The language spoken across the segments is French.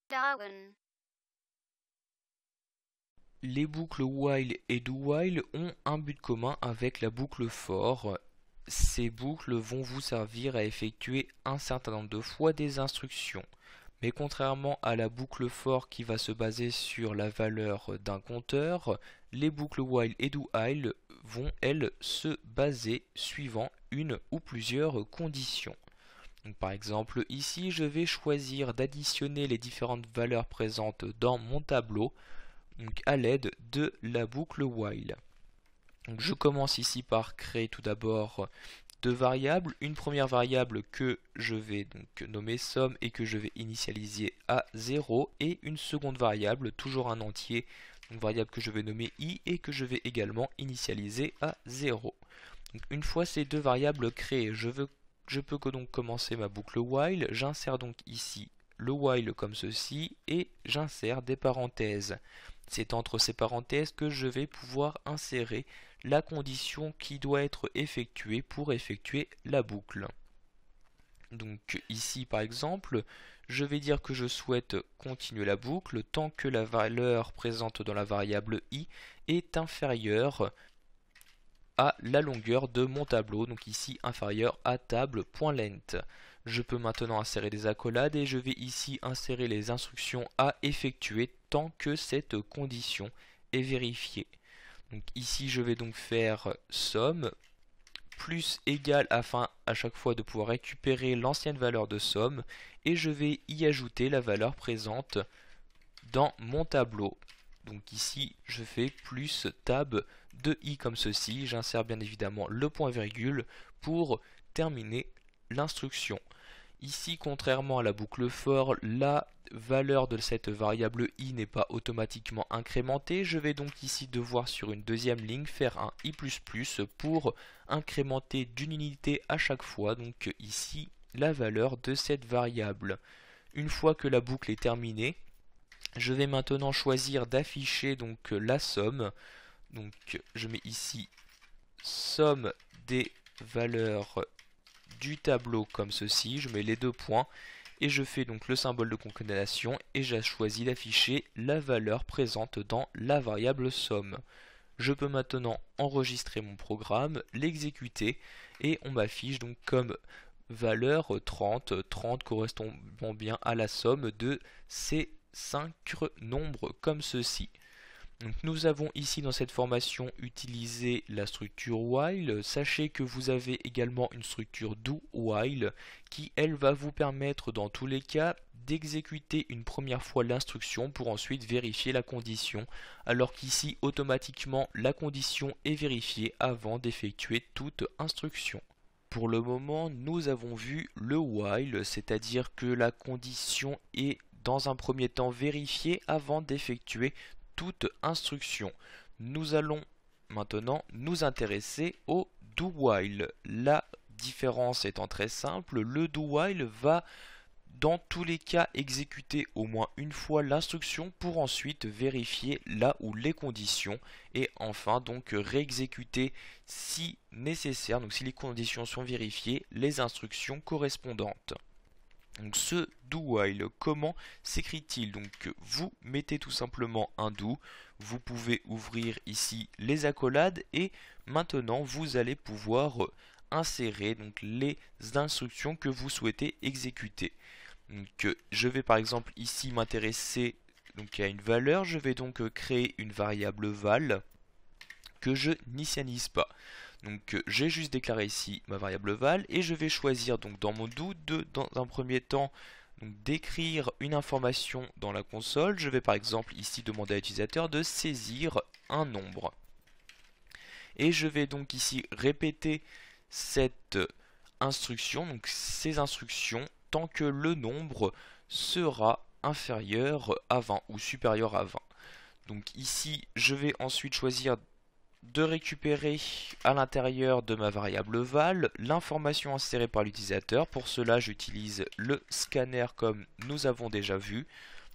Darwin. Les boucles while et do while ont un but commun avec la boucle for. Ces boucles vont vous servir à effectuer un certain nombre de fois des instructions. Mais contrairement à la boucle for qui va se baser sur la valeur d'un compteur, les boucles while et do while vont, elles, se baser suivant une ou plusieurs conditions. Donc, par exemple, ici, je vais choisir d'additionner les différentes valeurs présentes dans mon tableau, donc à l'aide de la boucle while. Donc, je commence ici par créer tout d'abord deux variables. Une première variable que je vais donc nommer somme et que je vais initialiser à 0, et une seconde variable, toujours un entier, une variable que je vais nommer i et que je vais également initialiser à 0. Donc, une fois ces deux variables créées, je peux donc commencer ma boucle while. J'insère donc ici le while comme ceci et j'insère des parenthèses. C'est entre ces parenthèses que je vais pouvoir insérer la condition qui doit être effectuée pour effectuer la boucle. Donc ici par exemple, je vais dire que je souhaite continuer la boucle tant que la valeur présente dans la variable i est inférieure à la longueur de mon tableau, donc ici inférieur à table.length. Je peux maintenant insérer des accolades et je vais ici insérer les instructions à effectuer tant que cette condition est vérifiée. Donc ici je vais donc faire somme plus égal afin à chaque fois de pouvoir récupérer l'ancienne valeur de somme, et je vais y ajouter la valeur présente dans mon tableau. Donc ici je fais plus tab de i comme ceci, j'insère bien évidemment le point virgule pour terminer l'instruction. Ici, contrairement à la boucle for, la valeur de cette variable i n'est pas automatiquement incrémentée. Je vais donc ici devoir sur une deuxième ligne faire un i++ pour incrémenter d'une unité à chaque fois, donc ici la valeur de cette variable. Une fois que la boucle est terminée, je vais maintenant choisir d'afficher donc la somme. Donc je mets ici somme des valeurs du tableau comme ceci, je mets les deux points et je fais donc le symbole de concaténation et j'ai choisi d'afficher la valeur présente dans la variable somme. Je peux maintenant enregistrer mon programme, l'exécuter et on m'affiche donc comme valeur 30, 30 correspondant bien à la somme de ces 5 nombres comme ceci. Donc nous avons ici dans cette formation utilisé la structure while. Sachez que vous avez également une structure do while qui elle va vous permettre dans tous les cas d'exécuter une première fois l'instruction pour ensuite vérifier la condition, alors qu'ici automatiquement la condition est vérifiée avant d'effectuer toute instruction. Pour le moment, nous avons vu le while, c'est-à-dire que la condition est dans un premier temps vérifiée avant d'effectuer toute instruction. Nous allons maintenant nous intéresser au do while. La différence étant très simple, le do while va dans tous les cas exécuter au moins une fois l'instruction pour ensuite vérifier là où les conditions et enfin donc réexécuter si nécessaire, donc si les conditions sont vérifiées, les instructions correspondantes. Donc ce do while, comment s'écrit-il? Donc vous mettez tout simplement un do, vous pouvez ouvrir ici les accolades et maintenant vous allez pouvoir insérer donc les instructions que vous souhaitez exécuter. Donc je vais par exemple ici m'intéresser donc à une valeur, je vais donc créer une variable val que je n'initialise pas. Donc j'ai juste déclaré ici ma variable val et je vais choisir donc dans mon do dans un premier temps d'écrire une information dans la console. Je vais par exemple ici demander à l'utilisateur de saisir un nombre. Et je vais donc ici répéter cette instruction, donc ces instructions, tant que le nombre sera inférieur à 20 ou supérieur à 20. Donc ici, je vais ensuite choisir de récupérer à l'intérieur de ma variable val l'information insérée par l'utilisateur. Pour cela, j'utilise le scanner comme nous avons déjà vu.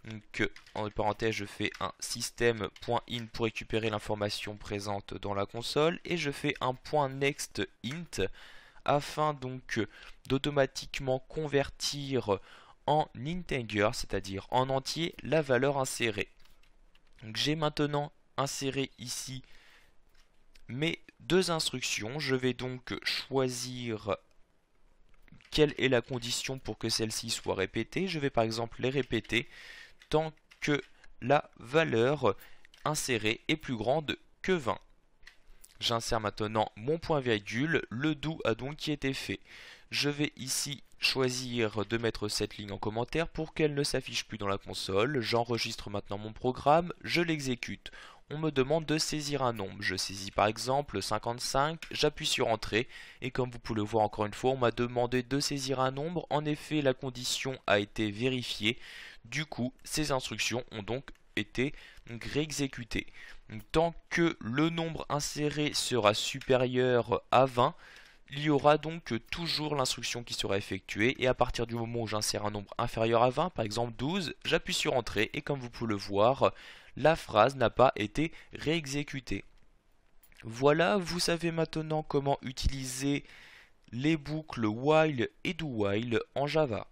Donc en parenthèse, je fais un system.in pour récupérer l'information présente dans la console et je fais un .next int afin donc d'automatiquement convertir en integer, c'est-à-dire en entier, la valeur insérée. Donc j'ai maintenant inséré ici mes deux instructions. Je vais donc choisir quelle est la condition pour que celle-ci soit répétée. Je vais par exemple les répéter tant que la valeur insérée est plus grande que 20. J'insère maintenant mon point virgule, le do a donc été fait. Je vais ici choisir de mettre cette ligne en commentaire pour qu'elle ne s'affiche plus dans la console. J'enregistre maintenant mon programme, je l'exécute. On me demande de saisir un nombre. Je saisis par exemple 55, j'appuie sur Entrée et comme vous pouvez le voir encore une fois, on m'a demandé de saisir un nombre. En effet, la condition a été vérifiée. Du coup, ces instructions ont donc été réexécutées. Tant que le nombre inséré sera supérieur à 20, il y aura donc toujours l'instruction qui sera effectuée et à partir du moment où j'insère un nombre inférieur à 20, par exemple 12, j'appuie sur Entrée et comme vous pouvez le voir, la phrase n'a pas été réexécutée. Voilà, vous savez maintenant comment utiliser les boucles while et do while en Java.